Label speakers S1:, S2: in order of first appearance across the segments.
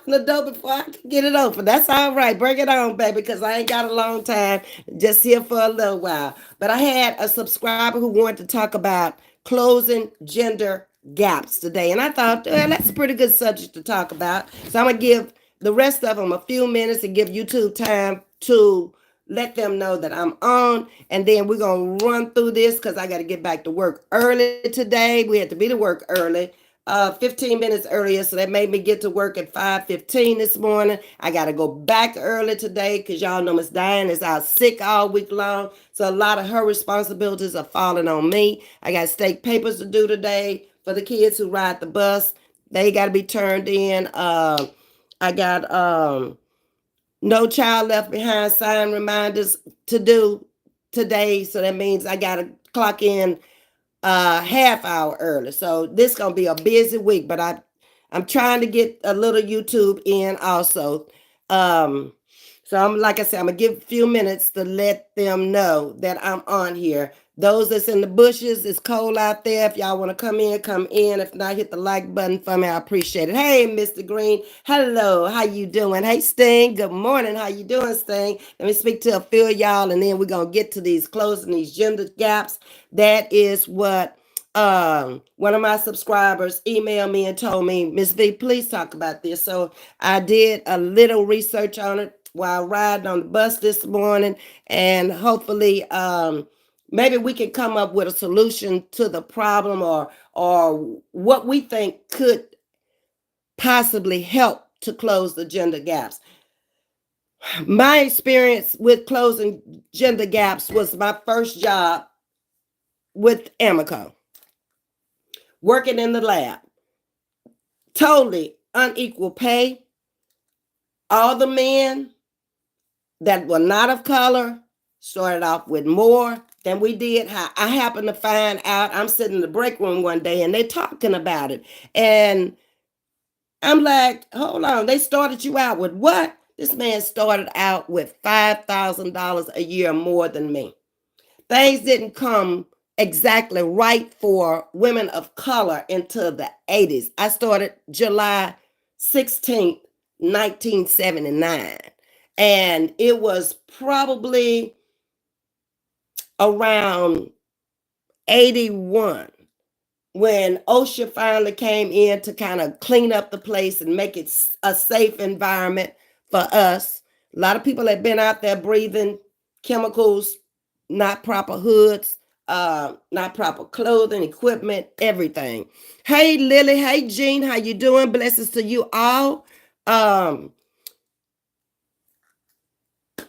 S1: open the door before I can get it open. That's all right. Bring it on, baby, because I ain't got a long time. Just here for a little while. But I had a subscriber who wanted to talk about closing gender gaps today. And I thought, well, that's a pretty good subject to talk about. So I'm going to give the rest of them a few minutes and give YouTube time to let them know that I'm on. And then we're going to run through this because I got to get back to work early today. We had to be to work early. 15 minutes earlier, so that made me get to work at 5:15 this morning. I got to go back early today because y'all know Miss Diane is out sick all week long, so a lot of her responsibilities are falling on me. I got state papers to do today for the kids who ride the bus. They got to be turned in. I got no child left behind sign reminders to do today, so that means I got to clock in half hour early. So this gonna be a busy week, but I'm trying to get a little YouTube in also. So I'm like I said, I'm gonna give a few minutes to let them know that I'm on here. Those that's in the bushes, it's cold out there. If y'all want to come in, come in. If not, hit the like button for me. I appreciate it. Hey, Mr. Green. Hello. How you doing? Hey, Sting. Good morning. How you doing, Sting? Let me speak to a few of y'all, and then we're going to get to these closing these gender gaps. That is what one of my subscribers emailed me and told me, Ms. V, please talk about this. So I did a little research on it while riding on the bus this morning, and hopefully maybe we can come up with a solution to the problem, or what we think could possibly help to close the gender gaps. My experience with closing gender gaps was my first job with Amico, working in the lab. Totally unequal pay. All the men that were not of color started off with more than we did. How I happened to find out, I'm sitting in the break room one day and they're talking about it. And I'm like, hold on, they started you out with what? This man started out with $5,000 a year more than me. Things didn't come exactly right for women of color until the 80s. I started July 16th, 1979. And it was probably around 81 when OSHA finally came in to kind of clean up the place and make it a safe environment for us. A lot of people had been out there breathing chemicals, not proper hoods, not proper clothing, equipment, everything. Hey, Lily. Hey, Jean. How you doing? Blessings to you all.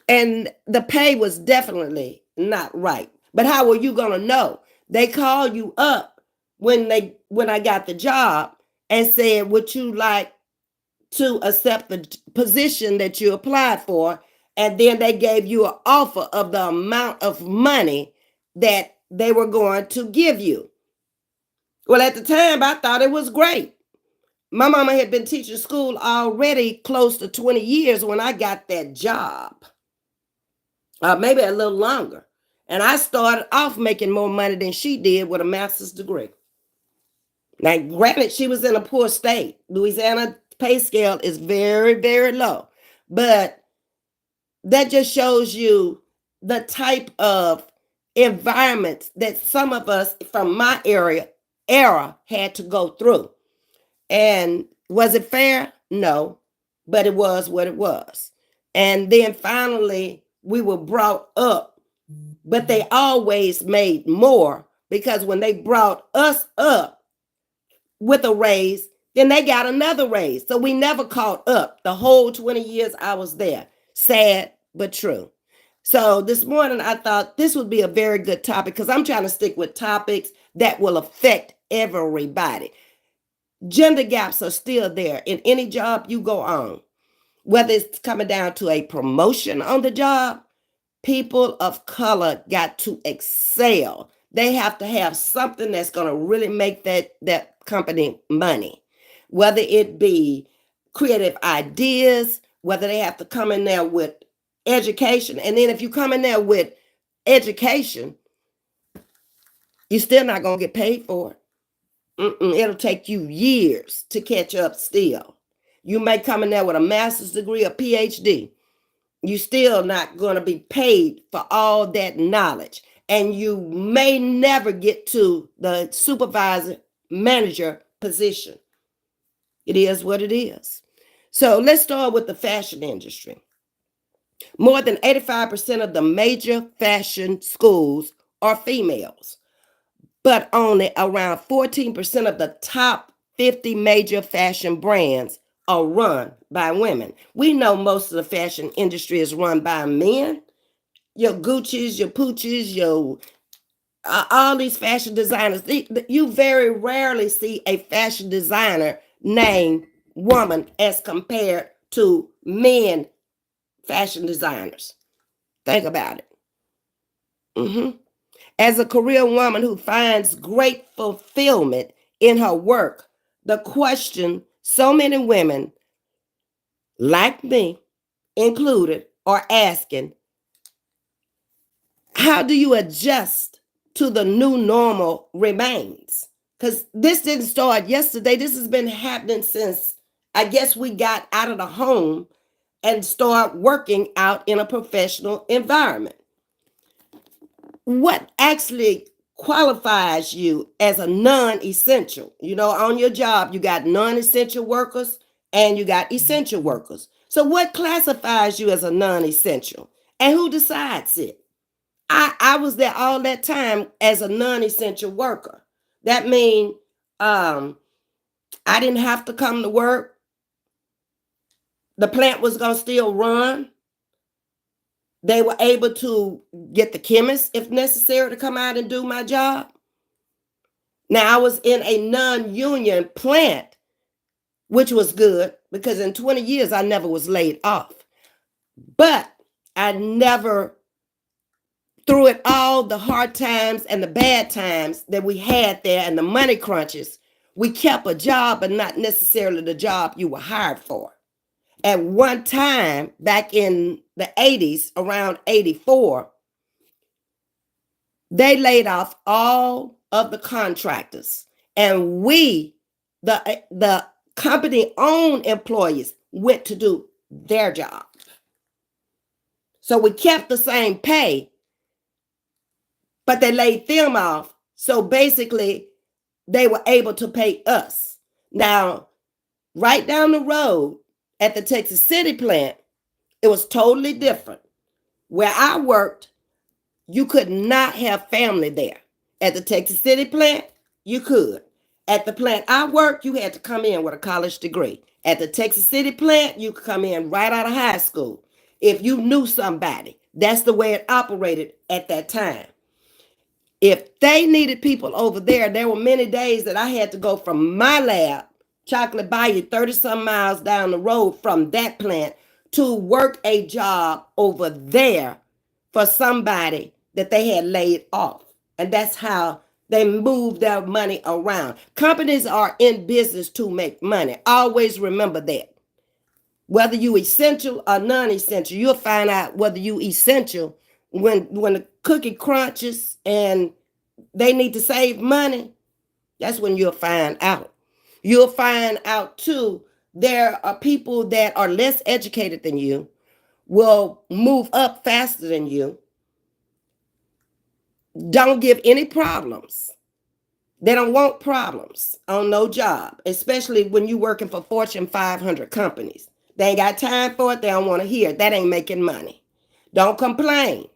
S1: And the pay was definitely not right. But how were you going to know? They called you up when I got the job and said, would you like to accept the position that you applied for? And then they gave you an offer of the amount of money that they were going to give you. Well, at the time, I thought it was great. My mama had been teaching school already close to 20 years when I got that job. Maybe a little longer. And I started off making more money than she did with a master's degree. Now, granted, she was in a poor state. Louisiana pay scale is very, very low. But that just shows you the type of environments that some of us from my era had to go through. And was it fair? No, but it was what it was. And then finally, we were brought up, but they always made more because when they brought us up with a raise, then they got another raise. So we never caught up the whole 20 years I was there. Sad, but true. So this morning, I thought this would be a very good topic because I'm trying to stick with topics that will affect everybody. Gender gaps are still there in any job you go on, whether it's coming down to a promotion on the job. People of color got to excel. They have to have something that's going to really make that company money, whether it be creative ideas, whether they have to come in there with education. And then if you come in there with education, you're still not going to get paid for it. It'll take you years to catch up still. You may come in there with a master's degree or PhD. You still not going to be paid for all that knowledge. And you may never get to the supervisor manager position. It is what it is. So let's start with the fashion industry. More than 85% of the major fashion schools are females, but only around 14% of the top 50 major fashion brands are run by women. We know most of the fashion industry is run by men. Your Gucci's, your Pooch's, your all these fashion designers. You very rarely see a fashion designer named woman as compared to men fashion designers. Think about it. As a career woman who finds great fulfillment in her work, the question so many women, like me included, are asking, how do you adjust to the new normal remains? Because this didn't start yesterday. This has been happening since, I guess, we got out of the home and start working out in a professional environment. What actually qualifies you as a non-essential? You know, on your job, you got non-essential workers and you got essential workers. So what classifies you as a non-essential? And who decides it? I was there all that time as a non-essential worker. That means I didn't have to come to work. The plant was going to still run. They were able to get the chemist, if necessary, to come out and do my job. Now, I was in a non-union plant, which was good because in 20 years, I never was laid off. But I never, through it all, the hard times and the bad times that we had there and the money crunches, we kept a job, but not necessarily the job you were hired for. At one time, back in the 80s, around 84, they laid off all of the contractors. And we, the company-owned employees, went to do their job. So we kept the same pay, but they laid them off. So basically, they were able to pay us. Now, right down the road at the Texas City plant, it was totally different. Where I worked, you could not have family there. At the Texas City plant, you could. At the plant I worked, you had to come in with a college degree. At the Texas City plant, you could come in right out of high school. If you knew somebody, that's the way it operated at that time. If they needed people over there were many days that I had to go from my lab, Chocolate Bayou, 30-some miles down the road from that plant, to work a job over there for somebody that they had laid off. And that's how they move their money around. Companies are in business to make money. Always remember that. Whether you essential or non-essential, you'll find out whether you essential when the cookie crunches and they need to save money. That's when you'll find out. You'll find out too, there are people that are less educated than you, will move up faster than you, don't give any problems. They don't want problems on no job, especially when you're working for Fortune 500 companies. They ain't got time for it. They don't want to hear it. That ain't making money. Don't complain.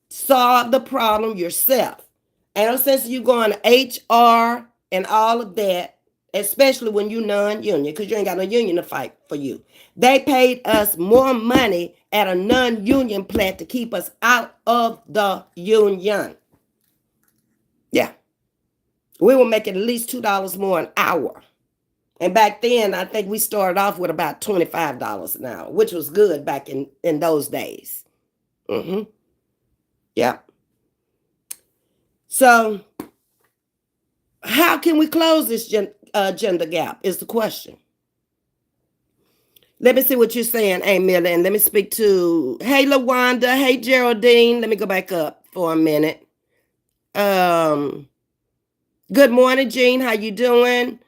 S1: Solve the problem yourself. Ain't no sense you going to HR and all of that, especially when you're non-union, because you ain't got no union to fight for you. They paid us more money at a non-union plant to keep us out of the union. Yeah. We were making at least $2 more an hour. And back then, I think we started off with about $25 an hour, which was good back in those days. Yeah. So how can we close this gender gap is the question. Let me see what you're saying, Amelia, and let me speak to, hey, LaWanda, hey, Geraldine. Let me go back up for a minute. Good morning, Jean. How you doing?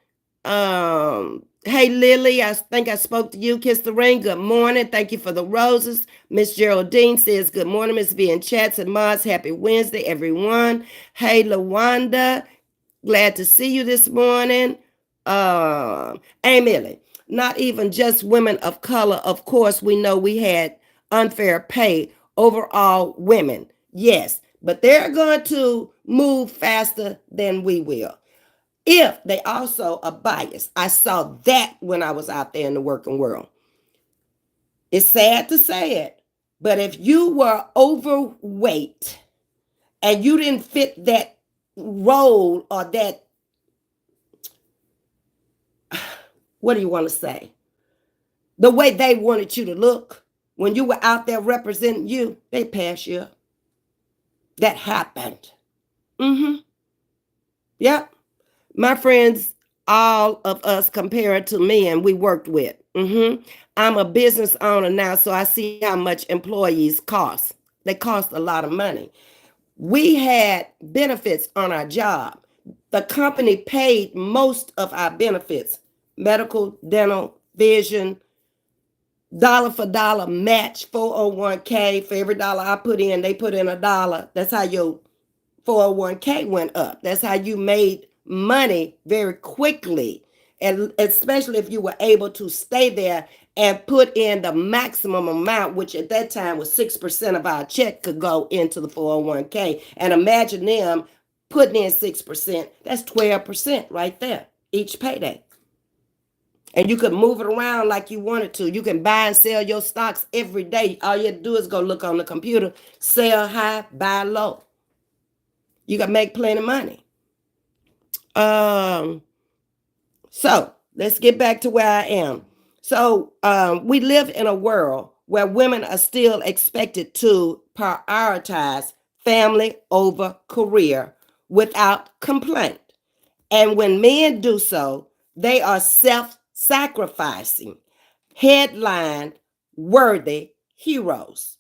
S1: Hey, Lily, I think I spoke to you. Kiss the ring. Good morning. Thank you for the roses. Miss Geraldine says, good morning, Ms.V in chats and mods. Happy Wednesday, everyone. Hey, Lawanda, glad to see you this morning. Emily, not even just women of color. Of course, we know we had unfair pay overall women. Yes, but they're going to move faster than we will if they also are biased. I saw that when I was out there in the working world. It's sad to say it, but if you were overweight and you didn't fit that role or that, what do you want to say? The way they wanted you to look when you were out there representing you, they passed you. That happened. Mm-hmm. Yep. My friends, all of us compared to men we worked with. I'm a business owner now, so I see how much employees cost. They cost a lot of money. We had benefits on our job. The company paid most of our benefits: medical, dental, vision, dollar for dollar match, 401k. For every dollar I put in, they put in a dollar. That's how your 401k went up. That's how you made money very quickly. And especially if you were able to stay there and put in the maximum amount, which at that time was 6% of our check could go into the 401k. And imagine them putting in 6%. That's 12% right there each payday. And you could move it around like you wanted to. You can buy and sell your stocks every day. All you have to do is go look on the computer, sell high, buy low. You can make plenty of money. Um, so let's get back to where I am. So we live in a world where women are still expected to prioritize family over career without complaint. And when men do so, they are self-sacrificing, headline worthy heroes.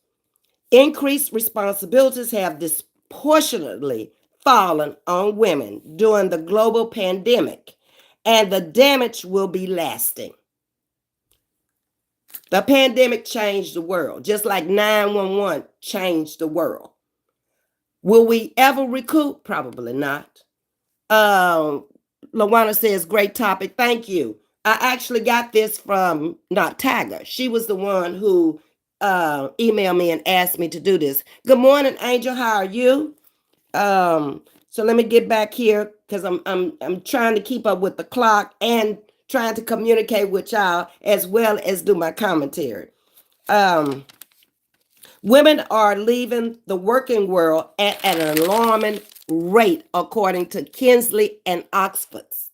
S1: Increased responsibilities have disproportionately fallen on women during the global pandemic, and the damage will be lasting. The pandemic changed the world, just like 911 changed the world. Will we ever recoup? Probably not. Um, Lawana says, great topic. Thank you. I actually got this from not Tiger. She was the one who emailed me and asked me to do this. Good morning, Angel. How are you? So let me get back here because I'm trying to keep up with the clock and trying to communicate with y'all as well as do my commentary. Um, Women are leaving the working world at an alarming rate, according to Kinsley and Oxford's.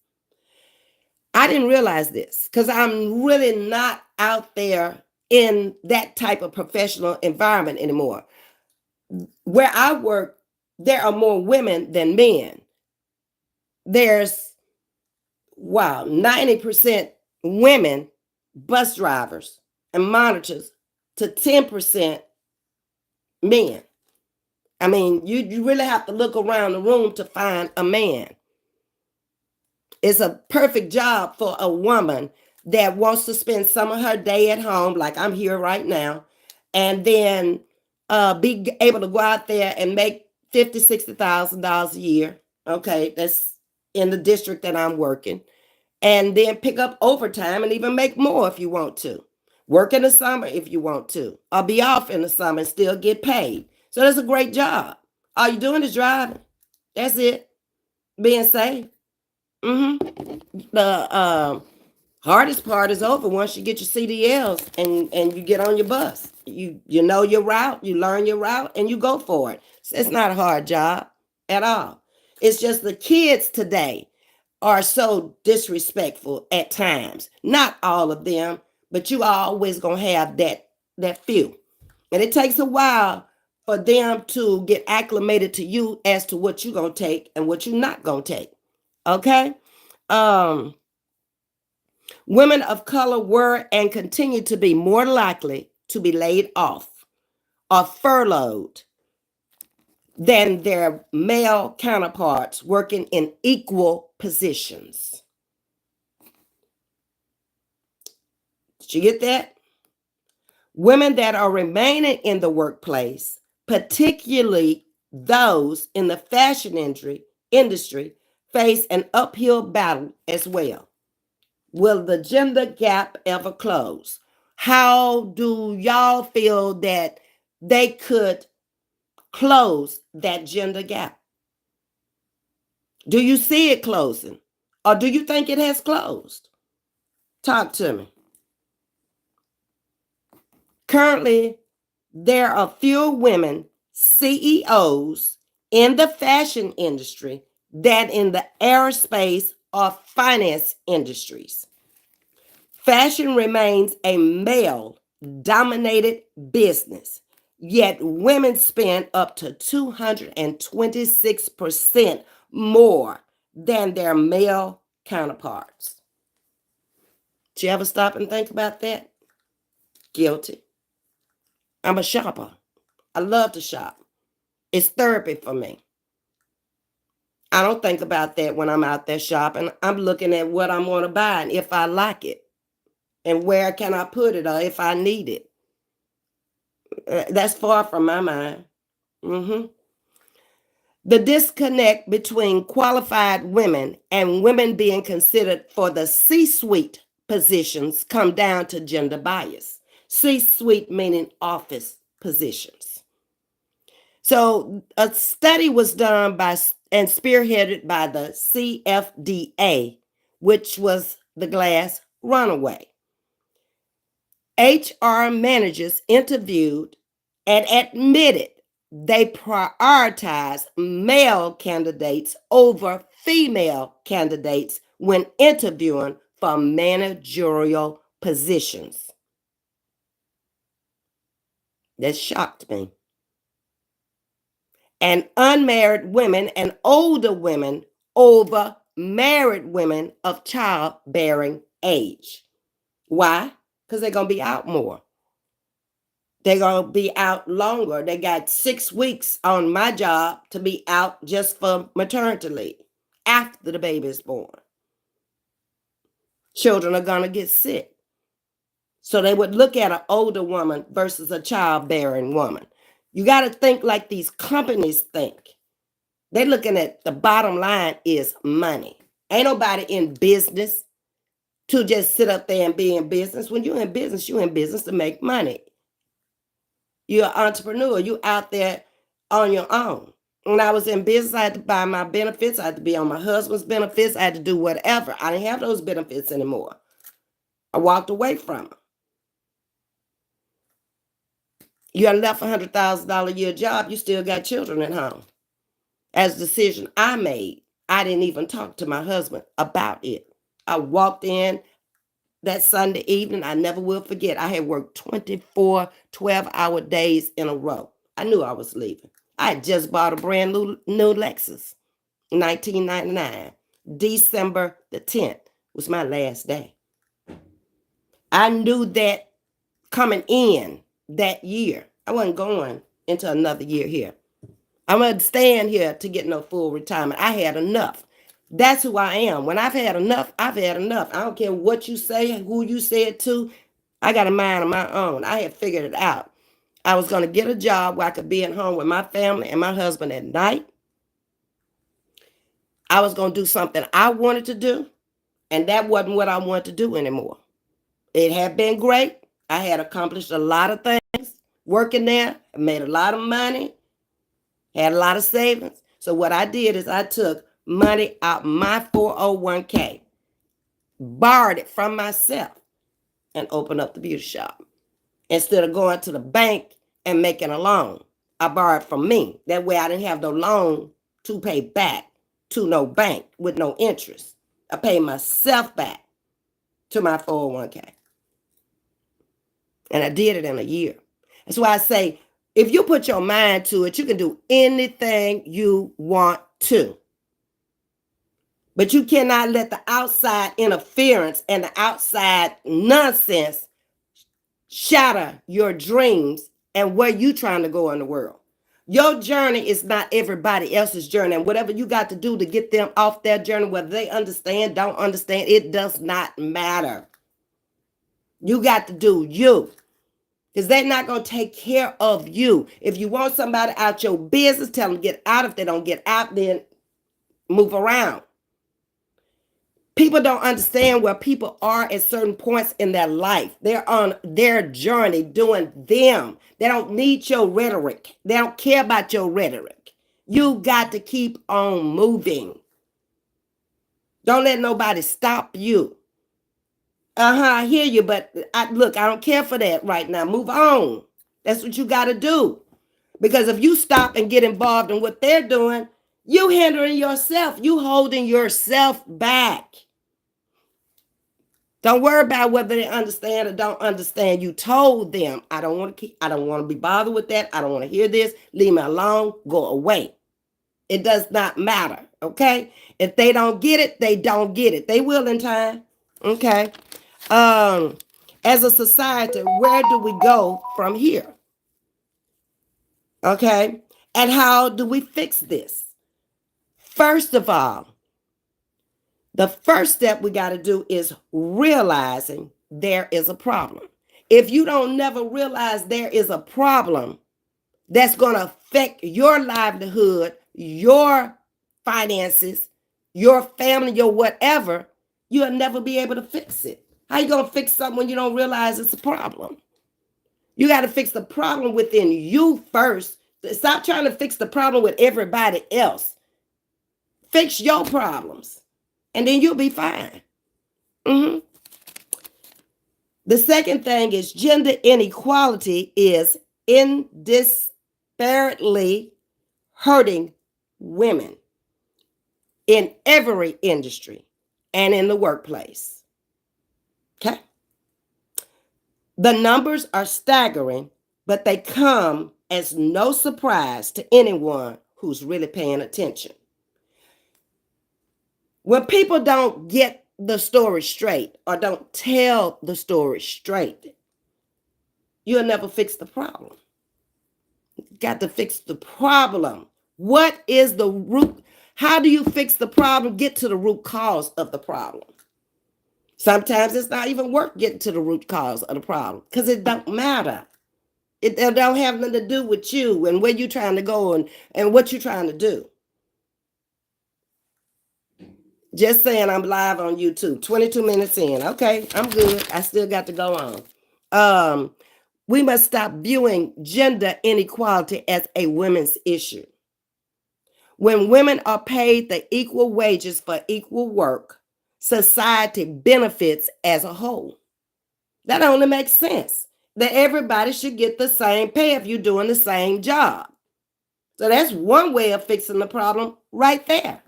S1: I didn't realize this because I'm really not out there in that type of professional environment anymore. Where I work, there are more women than men. There's, wow, 90% women bus drivers and monitors to 10% men. I mean, you really have to look around the room to find a man. It's a perfect job for a woman that wants to spend some of her day at home, like I'm here right now, and then be able to go out there and make $50,000, $60,000 a year. Okay, that's in the district that I'm working, and then pick up overtime and even make more if you want to. Work in the summer if you want to, or be off in the summer and still get paid. So that's a great job. All you're doing is driving. That's it. Being safe. The hardest part is over once you get your CDLs and you get on your bus. You know your route, you learn your route, and you go for it. It's not a hard job at all. It's just the kids today are so disrespectful at times. Not all of them, but you are always gonna have that few. And it takes a while for them to get acclimated to you as to what you're gonna take and what you're not gonna take. Okay? Um, Women of color were and continue to be more likely to be laid off or furloughed than their male counterparts working in equal positions. Did you get that? Women that are remaining in the workplace, particularly those in the fashion industry, face an uphill battle as well. Will the gender gap ever close? How do y'all feel that they could close that gender gap? Do you see it closing? Or do you think it has closed? Talk to me. Currently, there are fewer women CEOs in the fashion industry than in the aerospace or finance industries. Fashion remains a male dominated business, yet women spend up to 226% more than their male counterparts. Did you ever stop and think about that? Guilty. I'm a shopper. I love to shop. It's therapy for me. I don't think about that when I'm out there shopping. I'm looking at what I'm going to buy and if I like it and where can I put it or if I need it. That's far from my mind. The disconnect between qualified women and women being considered for the C-suite positions come down to gender bias. C-suite meaning office positions. So a study was done by and spearheaded by the CFDA, which was the glass runaway. HR managers interviewed and admitted they prioritize male candidates over female candidates when interviewing for managerial positions. That shocked me. And unmarried women and older women over married women of childbearing age. Why? Because they're going to be out more. They're going to be out longer. They got 6 weeks on my job to be out just for maternity leave after the baby is born. Children are going to get sick. So they would look at an older woman versus a childbearing woman. You got to think like these companies think. They're looking at the bottom line is money. Ain't nobody in business to just sit up there and be in business. When you're in business to make money. You're an entrepreneur. You out there on your own. When I was in business, I had to buy my benefits. I had to be on my husband's benefits. I had to do whatever. I didn't have those benefits anymore. I walked away from them. You had left $100,000 a year job. You still got children at home. As a decision I made, I didn't even talk to my husband about it. I walked in that Sunday evening. I never will forget. I had worked 24 12-hour days in a row. I knew I was leaving. I had just bought a brand new Lexus, 1999. December the 10th was my last day. I knew that coming in that year. I wasn't going into another year here. I'm going to stand here to get no full retirement. I had enough. That's who I am. When I've had enough, I've had enough. I don't care what you say, who you say it to. I got a mind of my own. I had figured it out. I was going to get a job where I could be at home with my family and my husband at night. I was going to do something I wanted to do, and that wasn't what I wanted to do anymore. It had been great. I had accomplished a lot of things working there. I made a lot of money, had a lot of savings. So what I did is I took money out my 401k, borrowed it from myself, and opened up the beauty shop. Instead of going to the bank and making a loan, I borrowed from me. That way I didn't have no loan to pay back to no bank with no interest. I paid myself back to my 401k. And I did it in a year. That's why I say, if you put your mind to it, you can do anything you want to. But you cannot let the outside interference and the outside nonsense shatter your dreams and where you trying to go in the world. Your journey is not everybody else's journey. And whatever you got to do to get them off their journey, whether they understand, don't understand, it does not matter. You got to do you. Because they're not going to take care of you. If you want somebody out your business, tell them to get out. If they don't get out, then move around. People don't understand where people are at certain points in their life. They're on their journey doing them. They don't need your rhetoric. They don't care about your rhetoric. You got to keep on moving. Don't let nobody stop you. I hear you, but look, I don't care for that right now. Move on. That's what you got to do. Because if you stop and get involved in what they're doing, you hindering yourself. You holding yourself back. Don't worry about whether they understand or don't understand. You told them, I don't want to be bothered with that. I don't want to hear this. Leave me alone. Go away. It does not matter. Okay. If they don't get it, they don't get it. They will in time. Okay. As a society, where do we go from here? Okay. And how do we fix this? First of all, the first step we got to do is realizing there is a problem. If you don't never realize there is a problem that's going to affect your livelihood, your finances, your family, your whatever, you'll never be able to fix it. How you going to fix something when you don't realize it's a problem? You got to fix the problem within you first. Stop trying to fix the problem with everybody else. Fix your problems, and then you'll be fine. The second thing is gender inequality is indisparately hurting women in every industry and in the workplace. Okay? The numbers are staggering, but they come as no surprise to anyone who's really paying attention. When people don't get the story straight or don't tell the story straight, you'll never fix the problem. You got to fix the problem. What is the root? How do you fix the problem? Get to the root cause of the problem. Sometimes it's not even worth getting to the root cause of the problem because it don't matter. It don't have nothing to do with you and where you're trying to go and what you're trying to do. Just saying, I'm live on YouTube, 22 minutes in. Okay, I'm good. I still got to go on. We must stop viewing gender inequality as a women's issue. When women are paid the equal wages for equal work, society benefits as a whole. That only makes sense. That everybody should get the same pay if you're doing the same job. So that's one way of fixing the problem right there.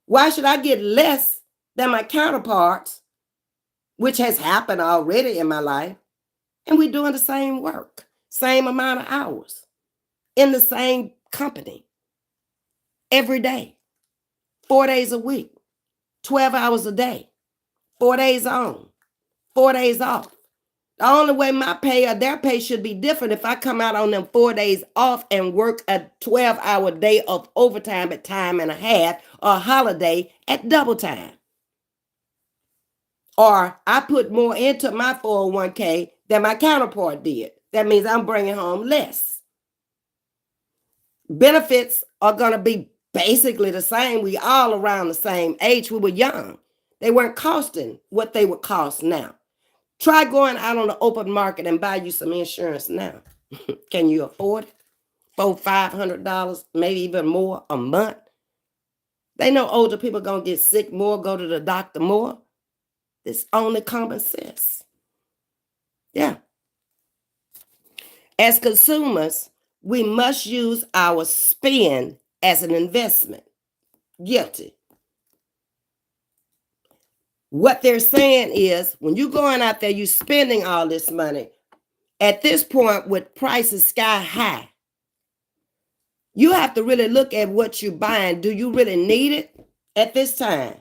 S1: Why should I get less than my counterparts, which has happened already in my life, and we're doing the same work, same amount of hours, in the same company, every day, 4 days a week, 12 hours a day, 4 days on, 4 days off. The only way my pay or their pay should be different if I come out on them 4 days off and work a 12-hour day of overtime at time and a half or a holiday at double time. Or I put more into my 401k than my counterpart did. That means I'm bringing home less. Benefits are going to be basically the same. We all around the same age. We were young. They weren't costing what they would cost now. Try going out on the open market and buy you some insurance now. Can you afford it? $400-$500, maybe even more a month. They know older people are going to get sick more, go to the doctor more. It's only common sense. Yeah. As consumers, we must use our spend as an investment. Guilty. What they're saying is when you're going out there, you're spending all this money. At this point, with prices sky high, you have to really look at what you're buying. Do you really need it at this time?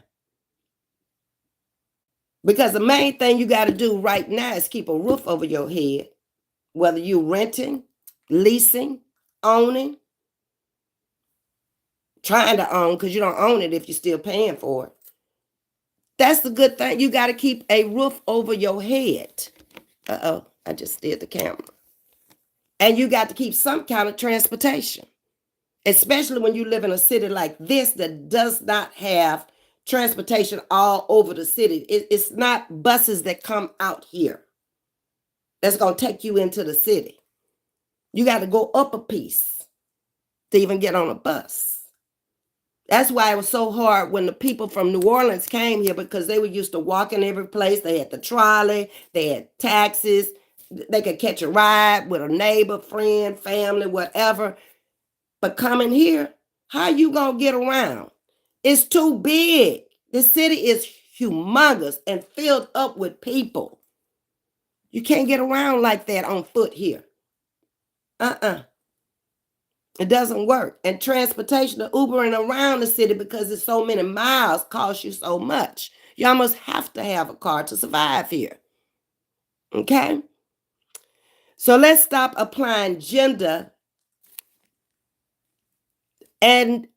S1: Because the main thing you got to do right now is keep a roof over your head, whether you're renting, leasing, owning, trying to own, because you don't own it if you're still paying for it. That's the good thing. You got to keep a roof over your head. Uh-oh, I just steered the camera. And you got to keep some kind of transportation, especially when you live in a city like this that does not have transportation all over the city. It's not buses that come out here that's going to take you into the city. You got to go up a piece to even get on a bus. That's why it was so hard when the people from New Orleans came here, because they were used to walking every place. They had the trolley, they had taxis, they could catch a ride with a neighbor, friend, family, whatever. But coming here, how you gonna get around? It's too big. The city is humongous and filled up with people. You can't get around like that on foot here. It doesn't work. And transportation, the Ubering around the city, because it's so many miles, costs you so much. You almost have to have a car to survive here. Okay? So let's stop applying gender and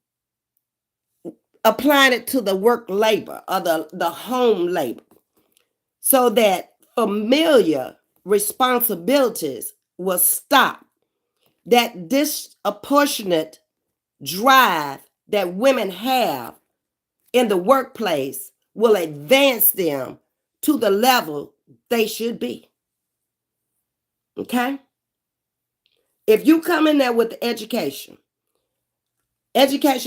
S1: applying it to the work labor or the home labor, so that familiar responsibilities will stop. That disproportionate drive that women have in the workplace will advance them to the level they should be. Okay? If you come in there with the education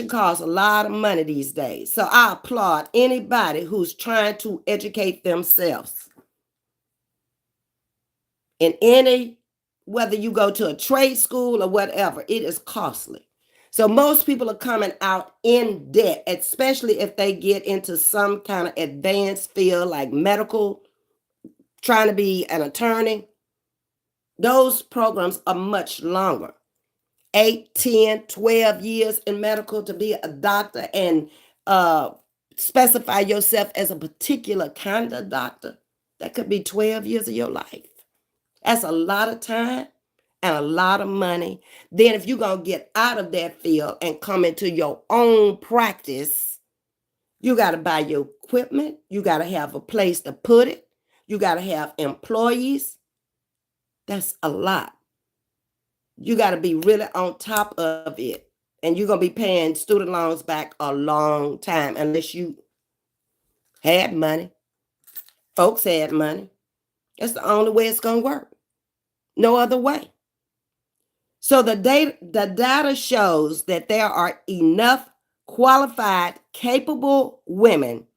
S1: costs a lot of money these days. So I applaud anybody who's trying to educate themselves. In any, whether you go to a trade school or whatever, it is costly. So most people are coming out in debt, especially if they get into some kind of advanced field like medical, trying to be an attorney. Those programs are much longer. 8, 10, 12 years in medical to be a doctor and specify yourself as a particular kind of doctor. That could be 12 years of your life. That's a lot of time and a lot of money. Then if you're going to get out of that field and come into your own practice, you got to buy your equipment. You got to have a place to put it. You got to have employees. That's a lot. You got to be really on top of it. And you're going to be paying student loans back a long time unless you had money. Folks had money. That's the only way it's going to work. No other way. So the data shows that there are enough qualified, capable women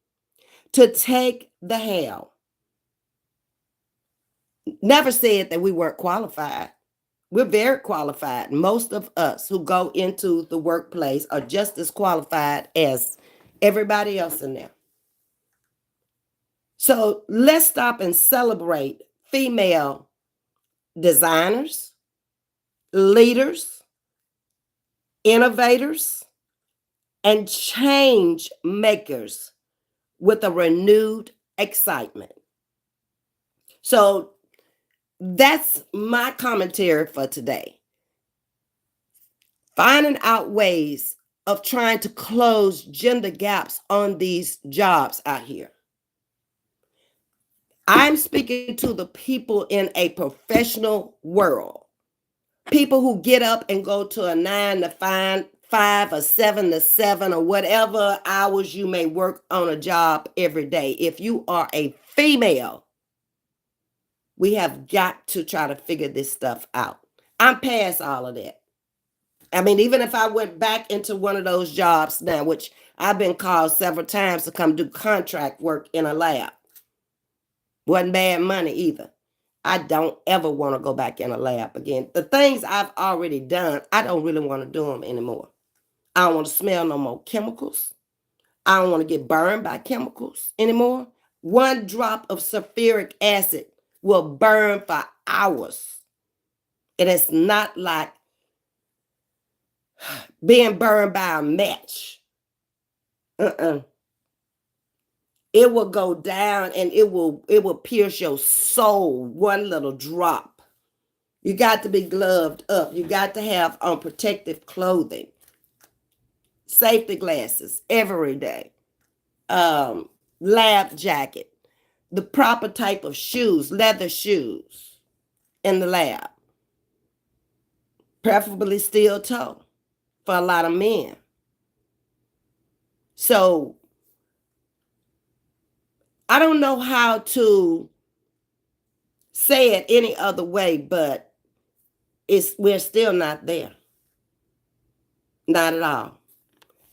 S1: to take the helm. Never said that we weren't qualified. We're very qualified. Most of us who go into the workplace are just as qualified as everybody else in there. So let's stop and celebrate female designers, leaders, innovators, and change makers with a renewed excitement. So that's my commentary for today. Finding out ways of trying to close gender gaps on these jobs out here. I'm speaking to the people in a professional world. People who get up and go to a 9 to 5 or 7 to 7 or whatever hours you may work on a job every day. If you are a female, we have got to try to figure this stuff out. I'm past all of that. I mean, even if I went back into one of those jobs now, which I've been called several times to come do contract work in a lab. Wasn't bad money either. I don't ever want to go back in a lab again. The things I've already done, I don't really want to do them anymore. I don't want to smell no more chemicals. I don't want to get burned by chemicals anymore. One drop of sulfuric acid will burn for hours. And it's not like being burned by a match. It will go down and it will pierce your soul. One little drop. You got to be gloved up. You got to have on protective clothing, safety glasses every day. lab jacket, the proper type of shoes, leather shoes in the lab, preferably steel toe for a lot of men. So I don't know how to say it any other way, but we're still not there. Not at all.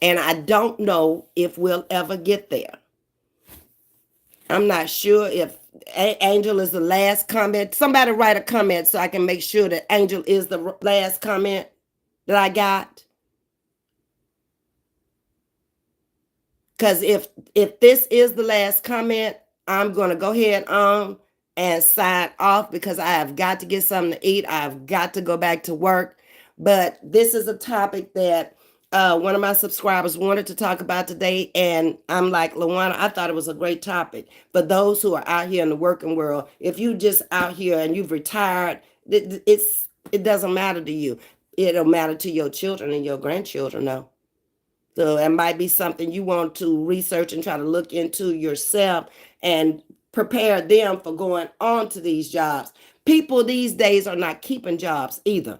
S1: And I don't know if we'll ever get there. I'm not sure if Angel is the last comment. Somebody write a comment so I can make sure that Angel is the last comment that I got. Because if this is the last comment, I'm going to go ahead on and sign off because I have got to get something to eat. I've got to go back to work. But this is a topic that one of my subscribers wanted to talk about today. And I'm like, LaWanna, I thought it was a great topic. But those who are out here in the working world, if you just out here and you've retired, it doesn't matter to you. It'll matter to your children and your grandchildren, though. So it might be something you want to research and try to look into yourself and prepare them for going on to these jobs. People these days are not keeping jobs either.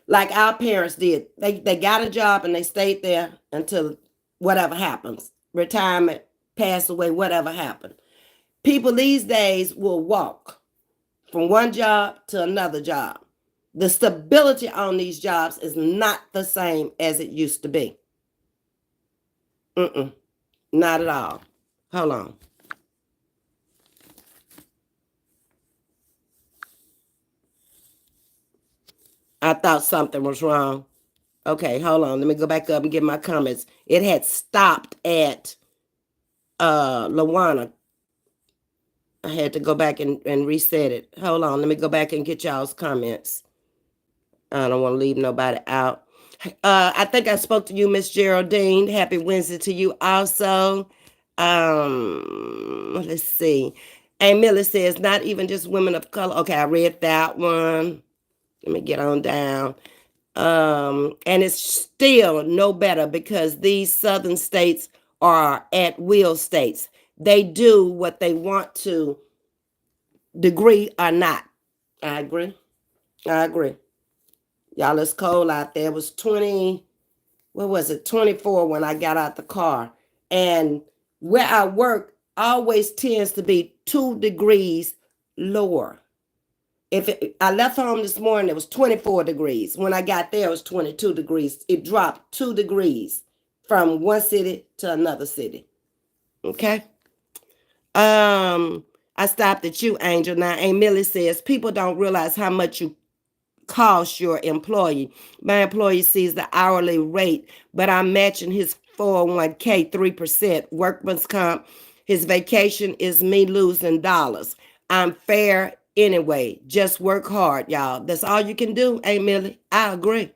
S1: Like our parents did. They got a job and they stayed there until whatever happens. Retirement, pass away, whatever happened. People these days will walk from one job to another job. The stability on these jobs is not the same as it used to be. Not at all. Hold on. I thought something was wrong. Okay, hold on. Let me go back up and get my comments. It had stopped at LaWanna. I had to go back and reset it. Hold on. Let me go back and get y'all's comments. I don't want to leave nobody out. I think I spoke to you, Miss Geraldine. Happy Wednesday to you also. Let's see. And Millie says, not even just women of color. Okay, I read that one. Let me get on down. And it's still no better because these southern states are at will states. They do what they want to, degree or not. I agree. Y'all, it's cold out there. It was 24 when I got out the car. And where I work always tends to be 2 degrees lower. I left home this morning, it was 24 degrees. When I got there, it was 22 degrees. It dropped 2 degrees from one city to another city. Okay. I stopped at you, Angel. Now, Aunt Millie says, people don't realize how much you cost your employee. My employee sees the hourly rate, but I'm matching his 401k 3%. Workman's comp, his vacation is me losing dollars. I'm fair anyway. Just work hard, y'all. That's all you can do, Aunt Millie. I agree.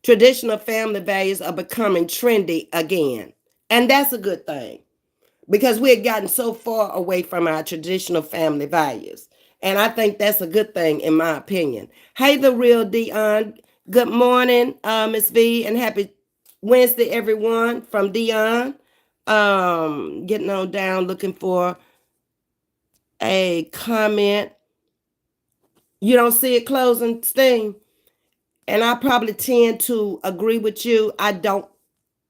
S1: Traditional family values are becoming trendy again. And that's a good thing because we had gotten so far away from our traditional family values. And I think that's a good thing, in my opinion. Hey, the real Dion. Good morning, Ms.V, and happy Wednesday, everyone, from Dion. Getting on down, looking for a comment. You don't see it closing, Sting? And I probably tend to agree with you. I don't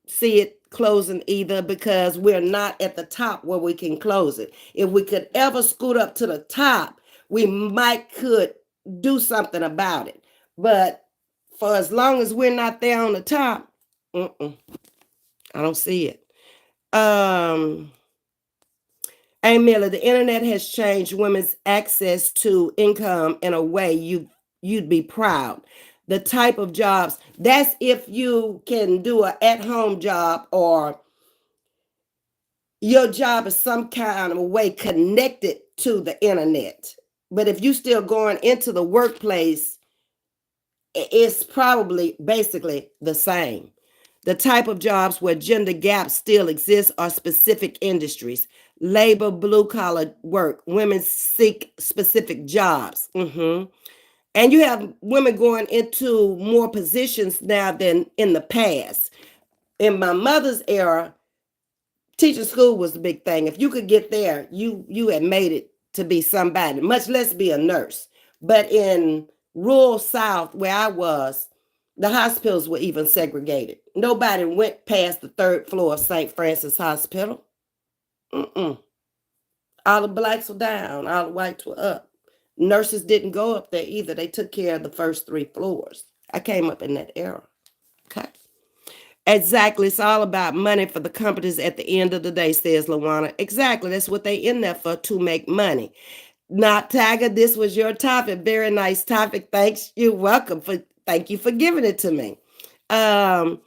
S1: see it closing either because we're not at the top where we can close it. If we could ever scoot up to the top, we could do something about it. But for as long as we're not there on the top, I don't see it. Hey, Miller, the internet has changed women's access to income in a way you'd be proud. The type of jobs, that's if you can do an at-home job or your job is some kind of a way connected to the internet. But if you still going into the workplace, it's probably basically the same. The type of jobs where gender gaps still exist are specific industries. Labor, blue collar work. Women seek specific jobs. And you have women going into more positions now than in the past. In my mother's era, Teaching school was the big thing. If you could get there, you had made it to be somebody, much less be a nurse. But in rural South, where I was, the hospitals were even segregated. Nobody went past the third floor of St. Francis Hospital. Mm-mm. All the blacks were down, all the whites were up. Nurses didn't go up there either. They took care of the first three floors. I came up in that era. Okay. Exactly. It's all about money for the companies at the end of the day, says Lawana. Exactly. That's what they in there for, to make money. Not Tiger, this was your topic. Very nice topic. Thanks. You're welcome. Thank you for giving it to me. The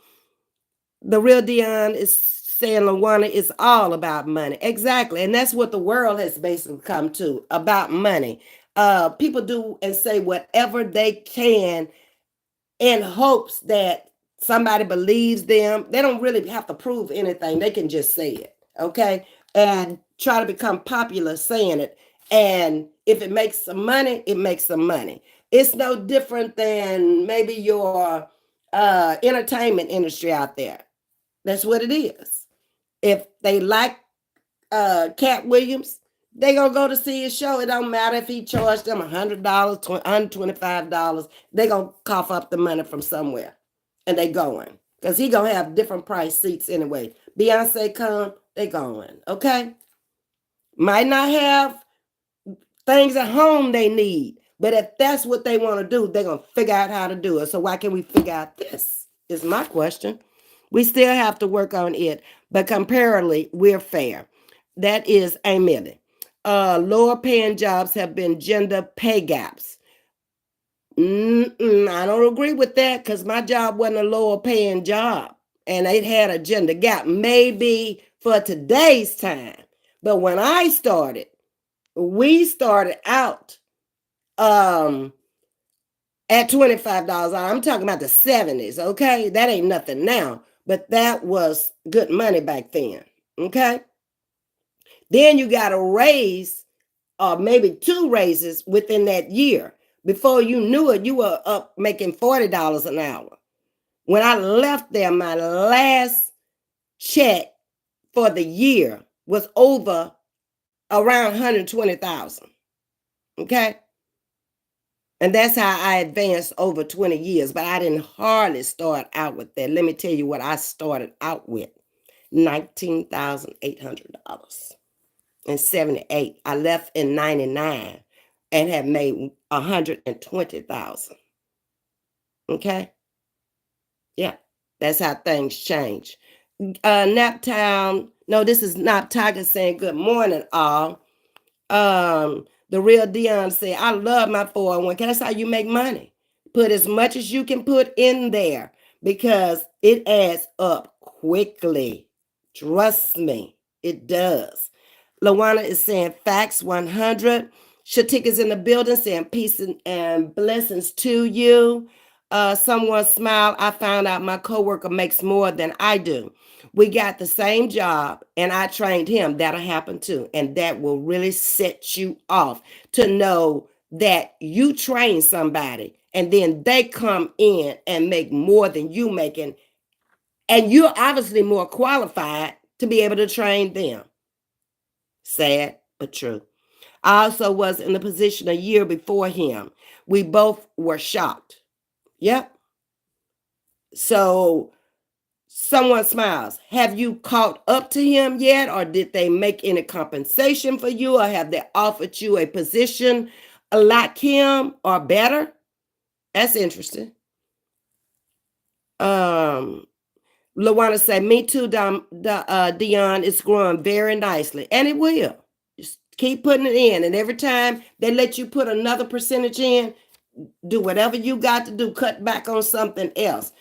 S1: real Dion is saying Lawana is all about money. Exactly. And that's what the world has basically come to, about money. People do and say whatever they can in hopes that somebody believes them. They don't really have to prove anything. They can just say it, okay? And try to become popular saying it. And if it makes some money, it makes some money. It's no different than maybe your entertainment industry out there. That's what it is. If they like Cat Williams, they gonna go to see his show. It don't matter if he charged them $100, $125. They gonna cough up the money from somewhere, and they going because he gonna have different price seats anyway. Beyonce come, they going. Okay, might not have things at home they need, but if that's what they want to do, they're gonna figure out how to do it. So why can't we figure out this? Is my question. We still have to work on it, but comparatively, we're fair. That is a minute. Lower paying jobs have been gender pay gaps. I don't agree with that because my job wasn't a lower paying job and it had a gender gap, maybe for today's time. But when I started, we started out at $25. I'm talking about the 70s, okay? That ain't nothing now, but that was good money back then, okay? Then you got a raise or maybe two raises within that year. Before you knew it, you were up making $40 an hour. When I left there, my last check for the year was over around 120,000, okay? And that's how I advanced over 20 years. But I didn't hardly start out with that. Let me tell you what I started out with. $19,800 in 78. I left in 99 and had made 120,000. Okay? Yeah. That's how things change. Naptown, no, this is Nap Tiger saying good morning, all. The real Dion said, I love my 401k. That's how you make money. Put as much as you can put in there because it adds up quickly. Trust me, it does. Lawana is saying facts 100. Shatika's in the building saying peace and blessings to you. Someone smiled. I found out my coworker makes more than I do. We got the same job and I trained him. That'll happen too. And that will really set you off to know that you train somebody and then they come in and make more than you making. And you're obviously more qualified to be able to train them. Sad, but true. I also was in the position a year before him. We both were shocked. Yep. So someone smiles. Have you caught up to him yet? Or did they make any compensation for you? Or have they offered you a position like him or better? That's interesting. Lawana said, me too, Dion. It's growing very nicely. And it will. Just keep putting it in. And every time they let you put another percentage in, do whatever you got to do. Cut back on something else.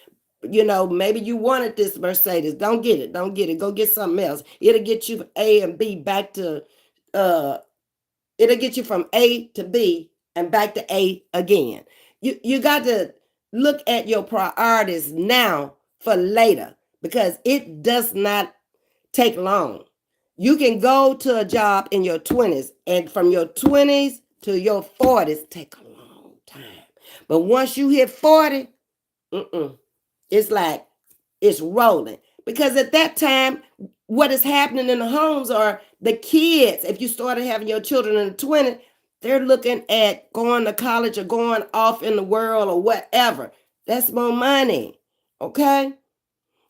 S1: You know, maybe you wanted this Mercedes. Don't get it. Don't get it. Go get something else. It'll get you A and B back to, it'll get you from A to B and back to A again. You got to look at your priorities now for later because it does not take long. You can go to a job in your 20s and from your 20s to your 40s take a long time. But once you hit 40, it's like it's rolling. Because at that time, what is happening in the homes are the kids, if you started having your children in the 20s, they're looking at going to college or going off in the world or whatever. That's more money. Okay?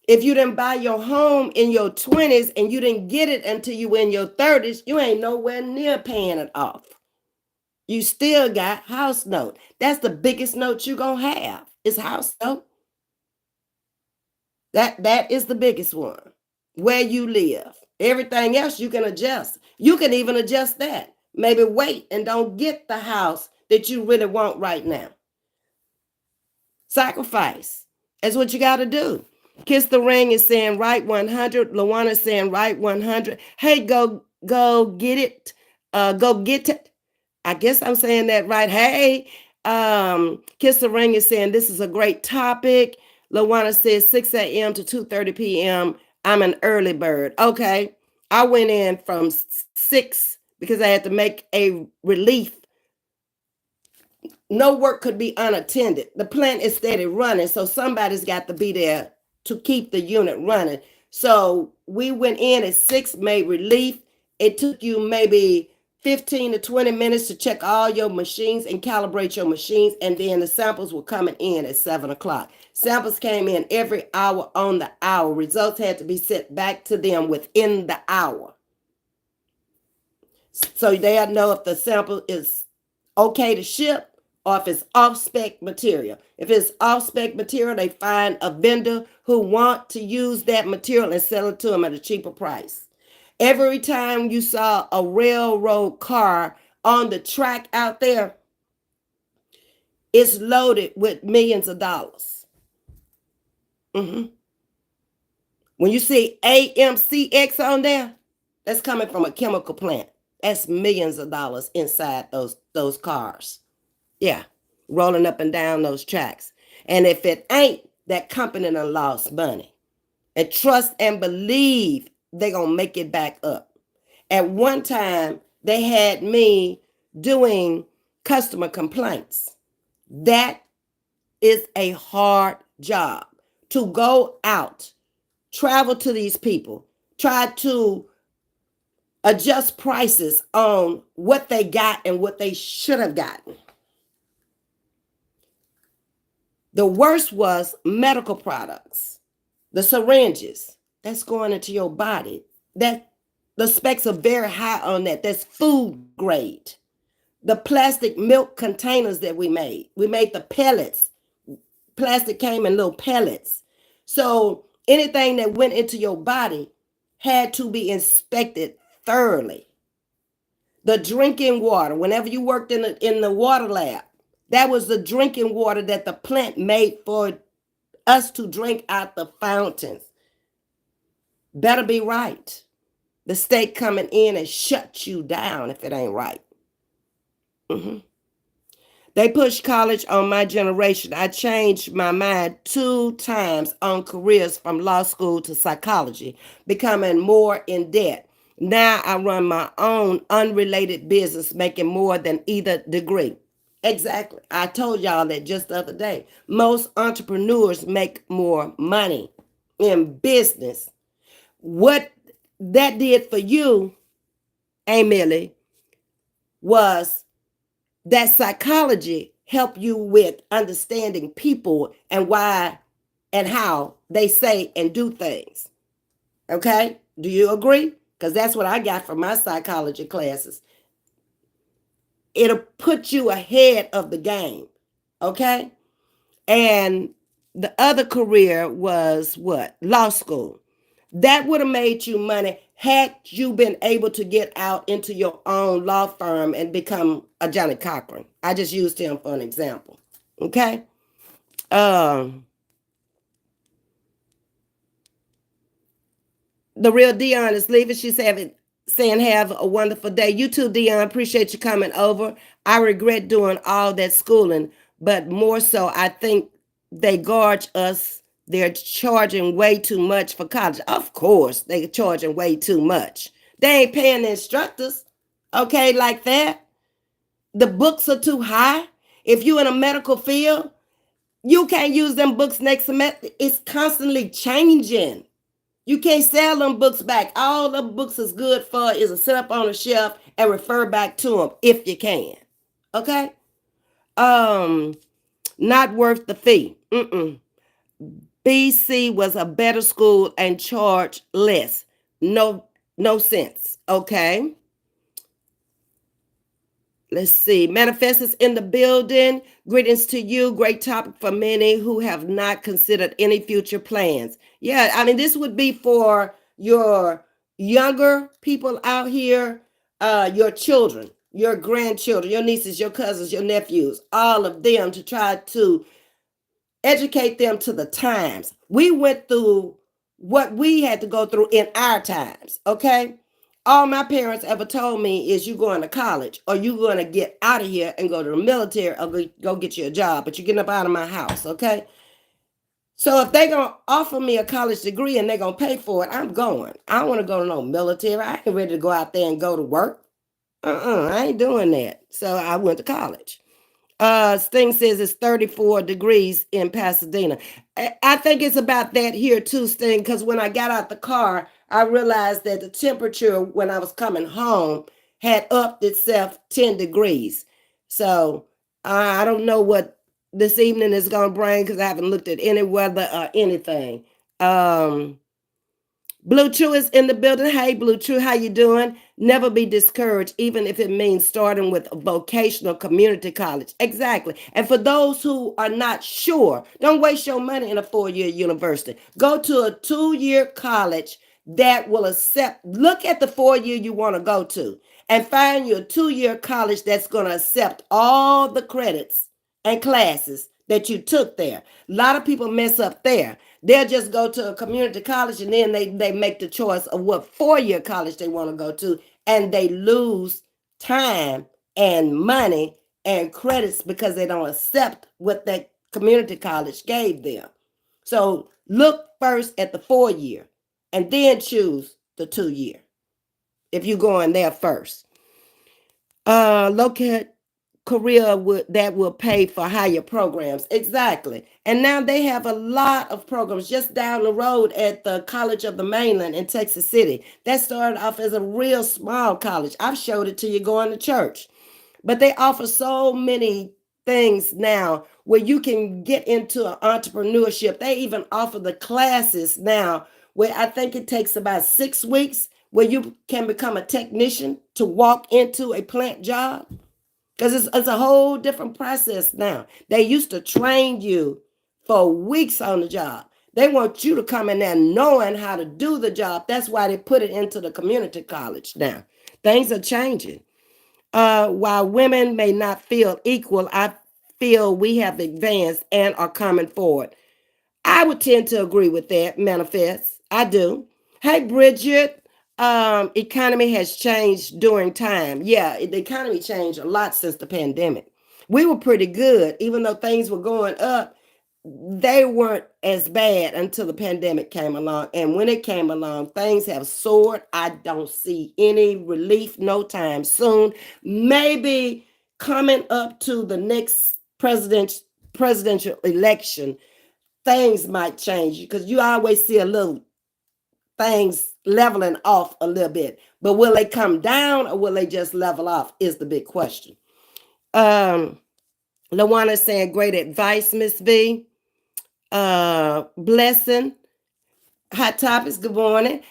S1: If you didn't buy your home in your 20s and you didn't get it until you were in your 30s, you ain't nowhere near paying it off. You still got house note. That's the biggest note you're gonna have is house note. That is the biggest one. Where you live. Everything else you can adjust. You can even adjust that. Maybe wait and don't get the house that you really want right now. Sacrifice. That's what you got to do. Kiss the Ring is saying right 100. Lawana is saying right 100. Hey, go get it. Go get it. I guess I'm saying that right. Hey, Kiss the Ring is saying this is a great topic. Lawana says 6 a.m. to 2:30 p.m. I'm an early bird. Okay. I went in from 6 because I had to make a relief. No work could be unattended. The plant is steady running, so somebody's got to be there to keep the unit running. So we went in at 6, made relief. It took you maybe 15 to 20 minutes to check all your machines and calibrate your machines, and then the samples were coming in at 7 o'clock. Samples came in every hour on the hour. Results had to be sent back to them within the hour. So they'll know if the sample is okay to ship or if it's off-spec material. If it's off-spec material, they find a vendor who want to use that material and sell it to them at a cheaper price. Every time you saw a railroad car on the track out there, it's loaded with millions of dollars. When you see AMCX on there, that's coming from a chemical plant. That's millions of dollars inside those cars. Yeah, rolling up and down those tracks. And if it ain't, that company done lost money. And trust and believe they're going to make it back up. At one time, they had me doing customer complaints. That is a hard job. To go out, travel to these people, try to adjust prices on what they got and what they should have gotten. The worst was medical products, the syringes that's going into your body. That the specs are very high on that. That's food grade. The plastic milk containers that we made the pellets. Plastic came in little pellets. So anything that went into your body had to be inspected thoroughly. The drinking water, whenever you worked in the water lab, that was the drinking water that the plant made for us to drink out the fountains. Better be right. The state coming in and shut you down if it ain't right. They pushed college on my generation. I changed my mind 2 times on careers from law school to psychology, becoming more in debt. Now I run my own unrelated business, making more than either degree. Exactly. I told y'all that just the other day. Most entrepreneurs make more money in business. What that did for you, Emily, was that psychology help you with understanding people and why and how they say and do things. Okay? Do you agree? Because that's what I got from my psychology classes. It'll put you ahead of the game. Okay? And the other career was what? Law school. That would have made you money had you been able to get out into your own law firm and become a Johnny Cochran. I just used him for an example. Okay? The real Dion is leaving. She's saying have a wonderful day. You too, Dion. Appreciate you coming over. I regret doing all that schooling, but more so, I think they gorge us. They're charging way too much for college. Of course, they're charging way too much. They ain't paying the instructors, okay, like that. The books are too high. If you're in a medical field, you can't use them books next semester. It's constantly changing. You can't sell them books back. All the books is good for is to sit up on a shelf and refer back to them if you can. Okay? Um, Not worth the fee. BC was a better school and charged less. No, no sense. Okay. Let's see. Manifestors in the building. Greetings to you. Great topic for many who have not considered any future plans. Yeah, I mean, this would be for your younger people out here, your children, your grandchildren, your nieces, your cousins, your nephews, all of them, to try to educate them to the times. We went through what we had to go through in our times, okay? All my parents ever told me is you going to college or you going to get out of here and go to the military or go get you a job, but you're getting up out of my house, okay? So if they're going to offer me a college degree and they're going to pay for it, I'm going. I don't want to go to no military. I ain't ready to go out there and go to work. I ain't doing that. So I went to college. Sting says it's 34 degrees in Pasadena. I think it's about that here too, Sting, because when I got out the car, I realized that the temperature when I was coming home had upped itself 10 degrees. So I don't know what this evening is going to bring because I haven't looked at any weather or anything. Blue True is in the building. Hey, Blue True, how you doing? Never be discouraged, even if it means starting with a vocational community college. Exactly. And for those who are not sure, don't waste your money in a 4-year university. Go to a 2-year college that will accept. Look at the 4-year you want to go to and find you a 2-year college that's going to accept all the credits and classes that you took there. A lot of people mess up there. They'll just go to a community college and then they make the choice of what 4-year college they want to go to, and they lose time and money and credits because they don't accept what that community college gave them. So look first at the 4-year and then choose the 2-year if you're going there first. Locate career that will pay for higher programs. Exactly. And now they have a lot of programs just down the road at the College of the Mainland in Texas City. That started off as a real small college. I've showed it to you going to church. But they offer so many things now where you can get into entrepreneurship. They even offer the classes now where I think it takes about 6 weeks where you can become a technician to walk into a plant job. Because it's a whole different process now. They used to train you for weeks on the job. They want you to come in there knowing how to do the job. That's why they put it into the community college now. Things are changing. While women may not feel equal, I feel we have advanced and are coming forward. I would tend to agree with that, manifest. I do. Hey, Bridget, economy has changed during time. Yeah, the economy changed a lot since the pandemic. We were pretty good, even though things were going up. They weren't as bad until the pandemic came along. And when it came along, things have soared. I don't see any relief no time soon. Maybe coming up to the next presidential election, things might change because you always see a little things leveling off a little bit. But will they come down or will they just level off is the big question. Lawana saying, great advice, Ms.V. Blessing. Hot topics, good morning.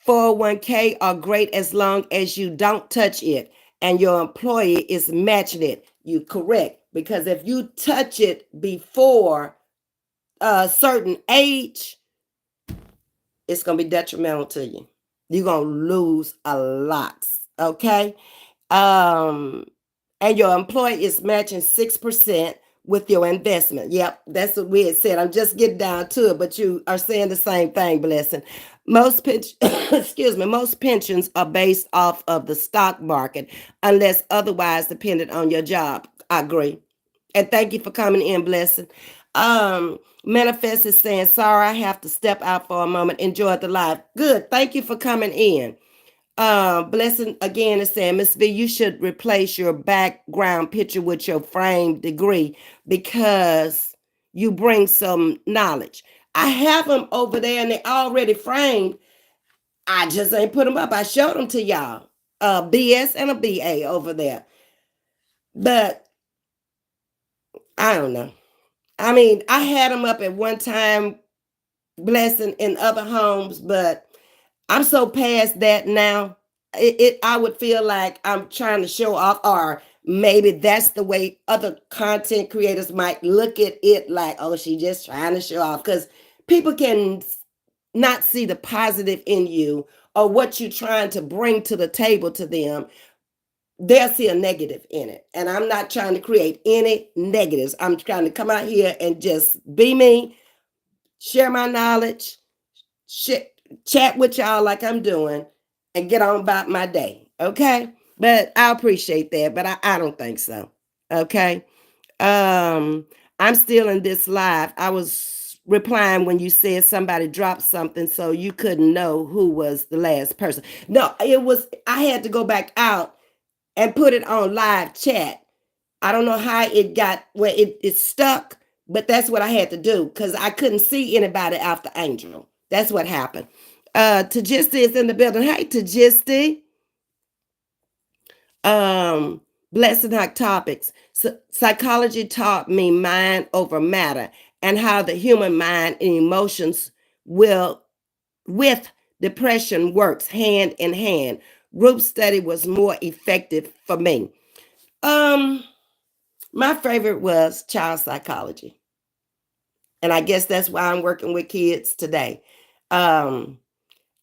S1: 401k are great as long as you don't touch it and your employee is matching it. You correct. Because if you touch it before a certain age, it's going to be detrimental to you. You're going to lose a lot. Okay. And your employee is matching 6% with your investment. Yep, that's what we had said. I'm just getting down to it, but you are saying the same thing, Blessing. Most most pensions are based off of the stock market unless otherwise dependent on your job. I agree. And thank you for coming in, Blessing. Manifest is saying, sorry, I have to step out for a moment. Enjoy the live. Good. Thank you for coming in. Blessing again is saying, Ms.V, you should replace your background picture with your frame degree because you bring some knowledge. I have them over there and they're already framed. I just ain't put them up. I showed them to y'all. A BS and a BA over there. But I don't know. I mean, I had them up at one time, blessing in other homes, but I'm so past that now. I would feel like I'm trying to show off, or maybe that's the way other content creators might look at it, like, oh, she just trying to show off, because people can not see the positive in you or what you're trying to bring to the table to them. They'll see a negative in it. And I'm not trying to create any negatives. I'm trying to come out here and just be me, share my knowledge, chat with y'all like I'm doing, and get on about my day. Okay. But I appreciate that, but I don't think so. Okay. Um, I'm still in this live. I was replying when you said somebody dropped something so you couldn't know who was the last person. No, it was, I had to go back out and put it on live chat. I don't know how it got where it stuck, but that's what I had to do because I couldn't see anybody after Angel. That's what happened. Tajisti is in the building. Hey, Tajisti. Um, Blessed Hot Topics. Psychology taught me mind over matter and how the human mind and emotions will with depression works hand in hand. Group study was more effective for me. Um, my favorite was child psychology. And I guess that's why I'm working with kids today. Um,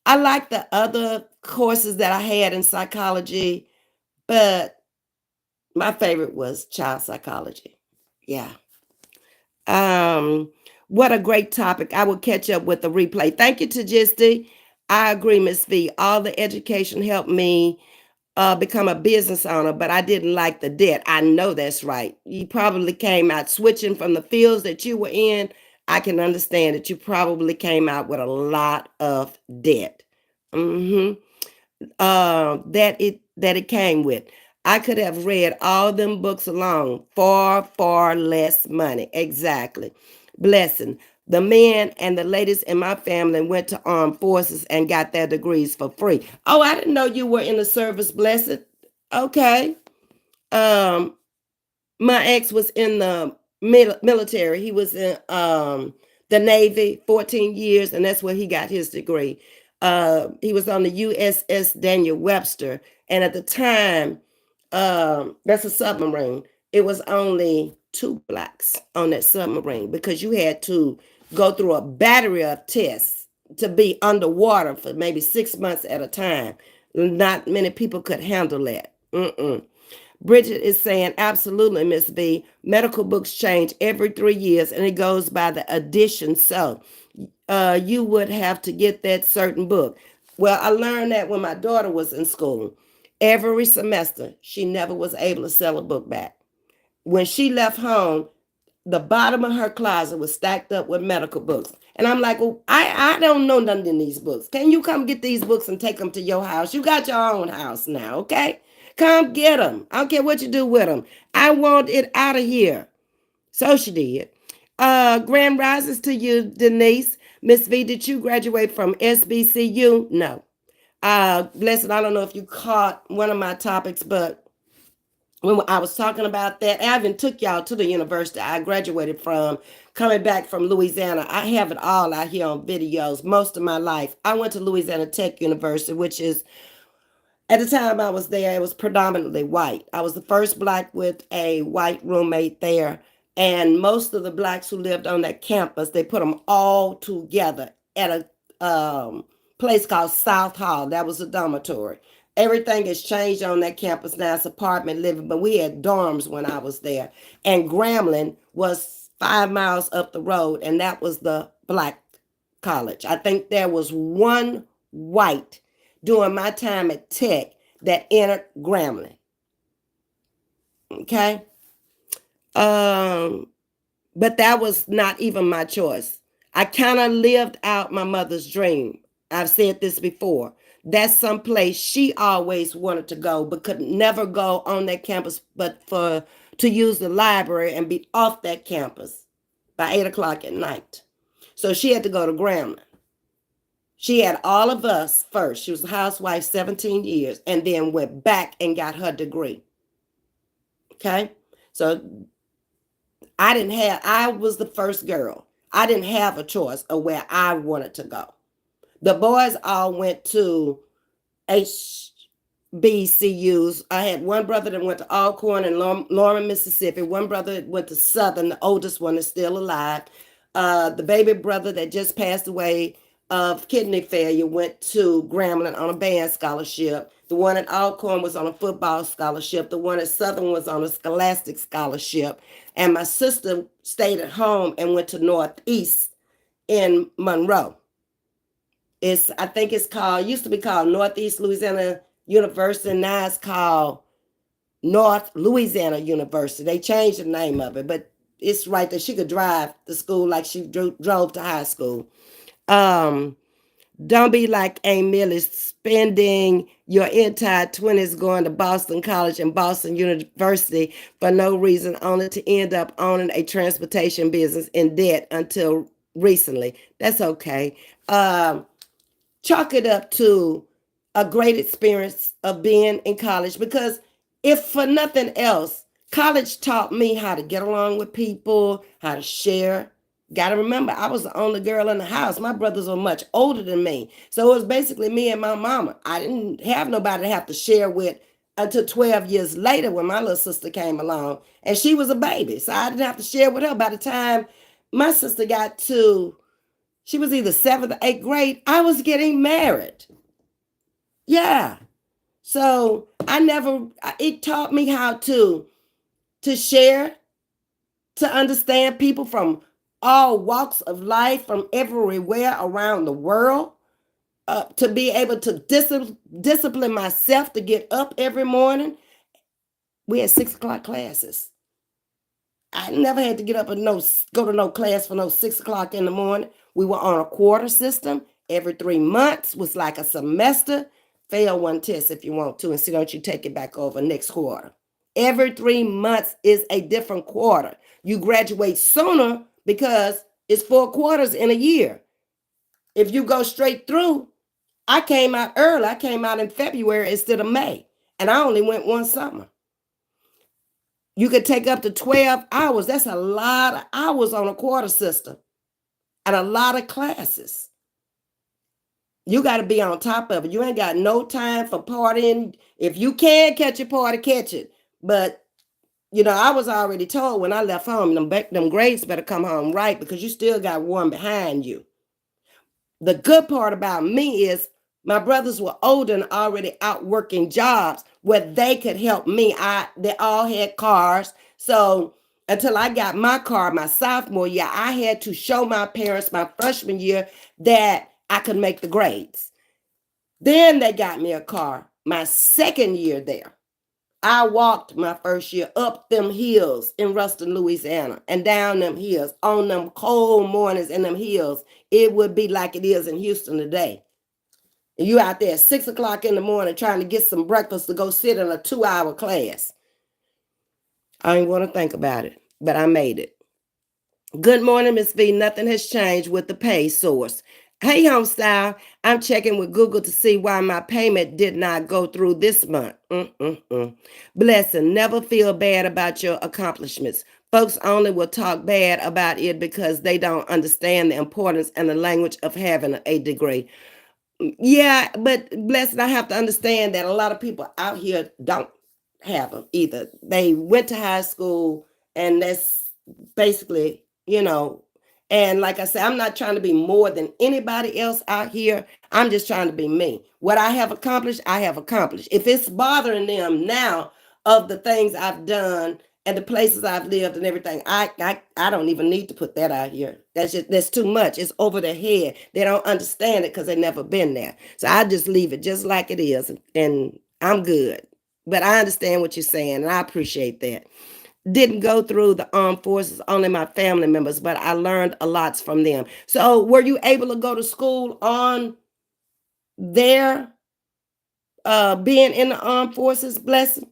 S1: I like the other courses that I had in psychology, but my favorite was child psychology. Yeah. Um, what a great topic. I will catch up with the replay. Thank you, Tajisti. I agree, Ms.V. All the education helped me become a business owner, but I didn't like the debt. I know that's right. You probably came out switching from the fields that you were in. I can understand that you probably came out with a lot of debt. Mm-hmm. That it came with. I could have read all them books alone for far less money. Exactly. Blessing. The men and the ladies in my family went to armed forces and got their degrees for free. Oh, I didn't know you were in the service, Blessed. Okay. Um, my ex was in the military. He was in the Navy 14 years, and that's where he got his degree. He was on the USS Daniel Webster, and at the time, that's a submarine. It was only two blacks on that submarine because you had to go through a battery of tests to be underwater for maybe 6 months at a time. Not many people could handle that. Mm-mm. Bridget is saying, absolutely, Ms.V. Medical books change every 3 years and it goes by the edition. So you would have to get that certain book. Well, I learned that when my daughter was in school. Every semester, she never was able to sell a book back. When she left home, the bottom of her closet was stacked up with medical books. And I'm like, well, I don't know nothing in these books. Can you come get these books and take them to your house? You got your own house now, okay? Come get them. I don't care what you do with them. I want it out of here. So she did. Grand rises to you, Denise. Ms.V, did you graduate from SBCU? No. Blessed, I don't know if you caught one of my topics, but when I was talking about that, I even took y'all to the university I graduated from, coming back from Louisiana. I have it all out here on videos most of my life. I went to Louisiana Tech University, which is, at the time I was there, it was predominantly white. I was the first black with a white roommate there. And most of the blacks who lived on that campus, they put them all together at a place called South Hall. That was a dormitory. Everything has changed on that campus now. It's apartment living, but we had dorms when I was there. And Grambling was 5 miles up the road, and that was the black college. I think there was one white during my time at Tech that entered Grambling. Okay. But that was not even my choice. I kind of lived out my mother's dream. I've said this before. That's someplace she always wanted to go, but could never go on that campus, but to use the library and be off that campus by 8 o'clock at night. So she had to go to Grambling. She had all of us first. She was a housewife 17 years and then went back and got her degree. Okay. So I was the first girl. I didn't have a choice of where I wanted to go. The boys all went to HBCUs. I had one brother that went to Alcorn in Lorman, Mississippi. One brother went to Southern. The oldest one is still alive. The baby brother that just passed away of kidney failure went to Grambling on a band scholarship. The one at Alcorn was on a football scholarship. The one at Southern was on a scholastic scholarship. And my sister stayed at home and went to Northeast in Monroe. I think it's called, used to be called Northeast Louisiana University. Now it's called North Louisiana University. They changed the name of it, but it's right there. She could drive to school like she drove to high school. Um, don't be like Aunt Millie, spending your entire 20s going to Boston College and Boston University for no reason, only to end up owning a transportation business in debt until recently. That's okay. Chalk it up to a great experience of being in college, because if for nothing else, college taught me how to get along with people, how to share. Got to remember, I was the only girl in the house. My brothers were much older than me. So it was basically me and my mama. I didn't have nobody to have to share with until 12 years later when my little sister came along. And she was a baby. So I didn't have to share with her. By the time my sister got to, she was either seventh or eighth grade, I was getting married. Yeah. So it taught me how to share, to understand people from all walks of life, from everywhere around the world, to be able to discipline myself to get up every morning. We had 6 o'clock classes. I never had to get up and go to no class for no 6 o'clock in the morning. We were on a quarter system. Every 3 months was like a semester. Fail one test if you want to, and see don't you take it back over next quarter. Every 3 months is a different quarter. You graduate sooner because it's 4 quarters in a year. If you go straight through, I came out early. I came out in February instead of May, and I only went one summer. You could take up to 12 hours. That's a lot of hours on a quarter system and a lot of classes. You got to be on top of it. You ain't got no time for partying. If you can catch a party, catch it. But, I was already told when I left home, them grades better come home right, because you still got one behind you. The good part about me is my brothers were older and already out working jobs where they could help me. They all had cars. So until I got my car my sophomore year, I had to show my parents my freshman year that I could make the grades. Then they got me a car my second year there. I walked my first year up them hills in Ruston, Louisiana, and down them hills on them cold mornings in them hills. It would be like it is in Houston today. And you out there at 6 o'clock in the morning trying to get some breakfast to go sit in a 2-hour class. I ain't want to think about it, but I made it. Good morning, Ms.V. Nothing has changed with the pay source. Hey, Homestyle, I'm checking with Google to see why my payment did not go through this month. Blessing, never feel bad about your accomplishments. Folks only will talk bad about it because they don't understand the importance and the language of having a degree. Yeah, but Blessed, I have to understand that a lot of people out here don't have them either. They went to high school, and that's basically, and like I said, I'm not trying to be more than anybody else out here. I'm just trying to be me. What I have accomplished, I have accomplished. If it's bothering them now of the things I've done and the places I've lived and everything, I don't even need to put that out here. That's too much. It's over their head. They don't understand it because they've never been there. So I just leave it just like it is, and I'm good. But I understand what you're saying, and I appreciate that. Didn't go through the armed forces, only my family members, but I learned a lot from them. So were you able to go to school on their being in the armed forces? Blessing.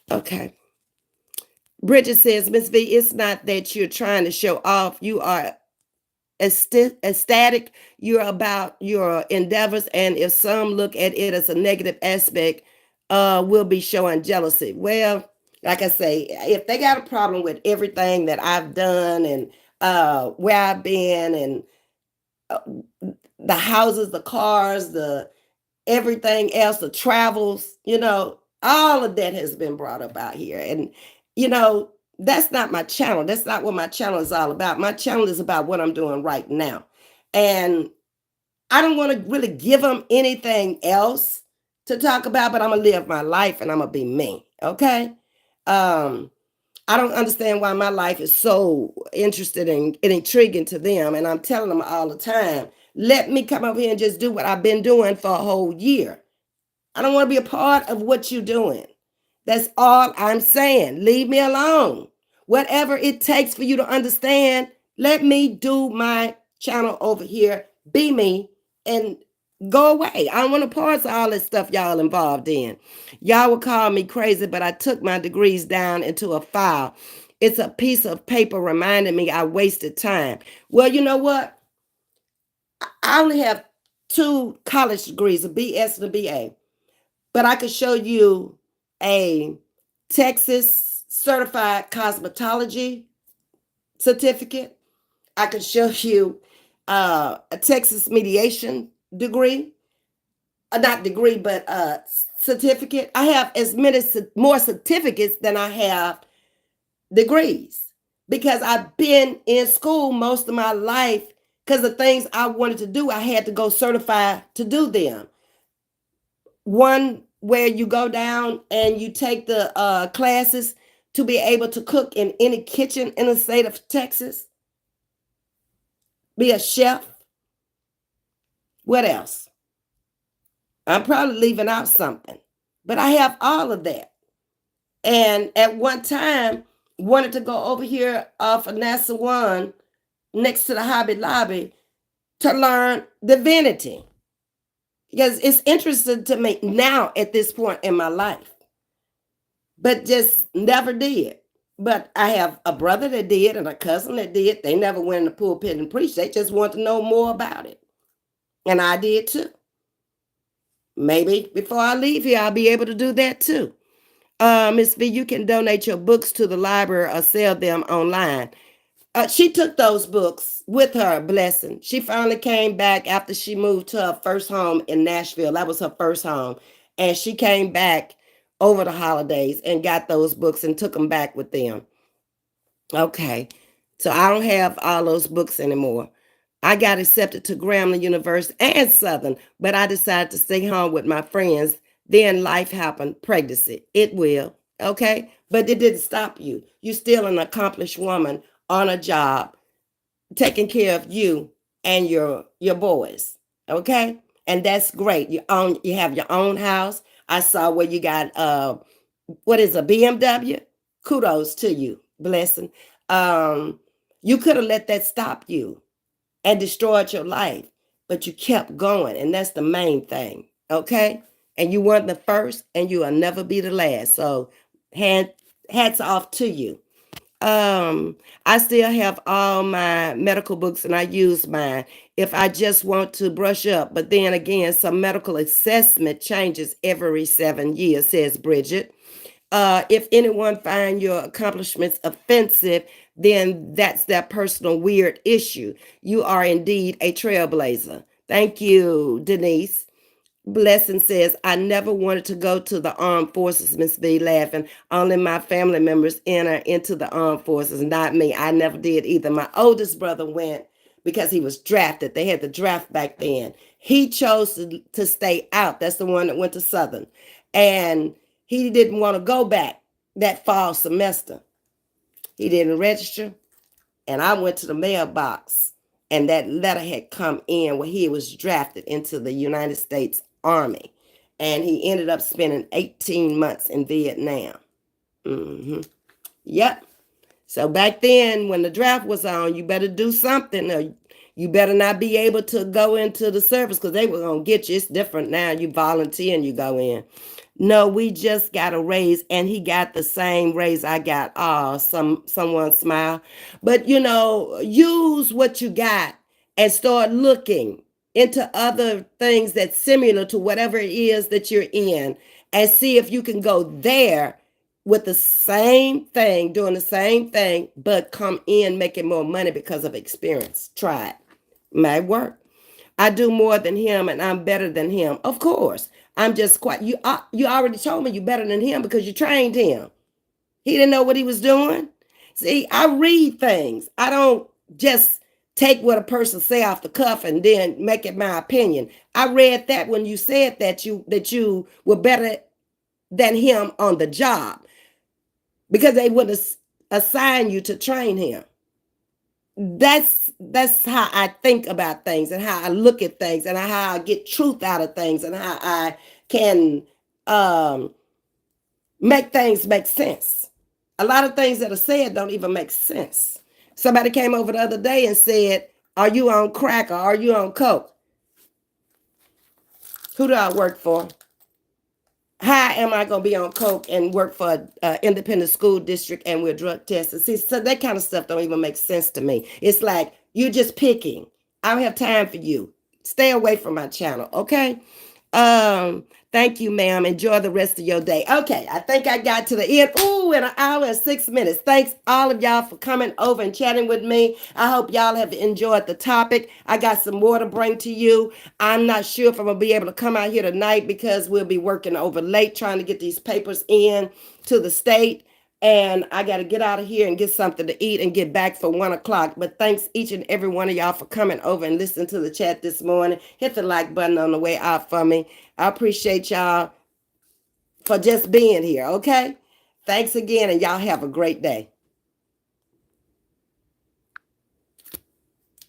S1: Okay. Bridget says, Ms.V, it's not that you're trying to show off. You are ecstatic you're about your endeavors, and if some look at it as a negative aspect, will be showing jealousy. Well, like I say, if they got a problem with everything that I've done and where I've been and uh, the houses, the cars, the everything else, the travels, all of that has been brought up out here. And, that's not my channel. That's not what my channel is all about. My channel is about what I'm doing right now. And I don't want to really give them anything else to talk about, but I'm going to live my life and I'm going to be me. Okay. Um, I don't understand why my life is so interested and intriguing to them. And I'm telling them all the time, let me come over here and just do what I've been doing for a whole year. I don't want to be a part of what you're doing. That's all I'm saying. Leave me alone. Whatever it takes for you to understand, let me do my channel over here, be me, and go away. I don't want to parse all this stuff y'all involved in. Y'all will call me crazy, but I took my degrees down into a file. It's a piece of paper reminding me I wasted time. Well, you know what? I only have 2 college degrees, a BS and a BA. But I could show you a Texas certified cosmetology certificate. I could show you a Texas mediation degree, not degree, but certificate. I have as many more certificates than I have degrees because I've been in school most of my life because the things I wanted to do, I had to go certify to do them. One where you go down and you take the classes to be able to cook in any kitchen in the state of Texas, be a chef. What else? I'm probably leaving out something, but I have all of that. And at one time, wanted to go over here off of NASA One next to the Hobby Lobby to learn divinity because it's interesting to me now at this point in my life, but just never did. But I have a brother that did and a cousin that did. They never went in the pulpit and preached. They just want to know more about it. And I did too. Maybe before I leave here, I'll be able to do that too. Ms.V, you can donate your books to the library or sell them online. She took those books with her, blessing. She finally came back after she moved to her first home in Nashville. That was her first home. And she came back over the holidays and got those books and took them back with them. Okay. So I don't have all those books anymore. I got accepted to Grambling University and Southern, but I decided to stay home with my friends. Then life happened, pregnancy. It will. Okay. But it didn't stop you. You're still an accomplished woman on a job, taking care of you and your boys. Okay. And that's great. You have your own house. I saw where you got what is a BMW? Kudos to you. Blessing. You could have let that stop you and destroyed your life, but you kept going, and that's the main thing. Okay. And you weren't the first, and you will never be the last. So hats off to you. I still have all my medical books and I use mine if I just want to brush up. But then again, some medical assessment changes every 7 years, says Bridget. If anyone find your accomplishments offensive, then that's their personal weird issue. You are indeed a trailblazer. Thank you, Denise. Blessing says, I never wanted to go to the armed forces, Ms.V, laughing. Only my family members enter into the armed forces, not me. I never did either. My oldest brother went because he was drafted. They had the draft back then. He chose to stay out. That's the one that went to Southern. And he didn't want to go back that fall semester. He didn't register. And I went to the mailbox and that letter had come in where he was drafted into the United States Army. And he ended up spending 18 months in Vietnam. Mm-hmm. Yep. So back then, when the draft was on, you better do something. Or you better not be able to go into the service because they were going to get you. It's different now. You volunteer and you go in. No, we just got a raise, and he got the same raise I got. Oh, someone smile. But use what you got and start looking into other things that's similar to whatever it is that you're in, and see if you can go there with the same thing, doing the same thing, but come in making more money because of experience. Try it. Might work. I do more than him and I'm better than him. Of course. I'm just quite you already told me you're better than him because you trained him. He didn't know what he was doing. See, I read things. I don't just take what a person say off the cuff and then make it my opinion. I read that when you said that you were better than him on the job because they would assign you to train him. That's how I think about things and how I look at things and how I get truth out of things and how I can um, make things make sense. A lot of things that are said don't even make sense. Somebody came over the other day and said, "Are you on crack or are you on coke?" Who do I work for? How am I going to be on coke and work for an independent school district and we're drug tested? See, so that kind of stuff don't even make sense to me. It's like you're just picking. I don't have time for you. Stay away from my channel, okay? Thank you, ma'am. Enjoy the rest of your day. Okay, I think I got to the end. Ooh, in an hour and 6 minutes. Thanks all of y'all for coming over and chatting with me. I hope y'all have enjoyed the topic. I got some more to bring to you. I'm not sure if I'm gonna be able to come out here tonight because we'll be working over late trying to get these papers in to the state. And I got to get out of here and get something to eat and get back for 1 o'clock. But thanks each and every one of y'all for coming over and listening to the chat this morning. Hit the like button on the way out for me. I appreciate y'all for just being here. Okay. Thanks again. And y'all have a great day.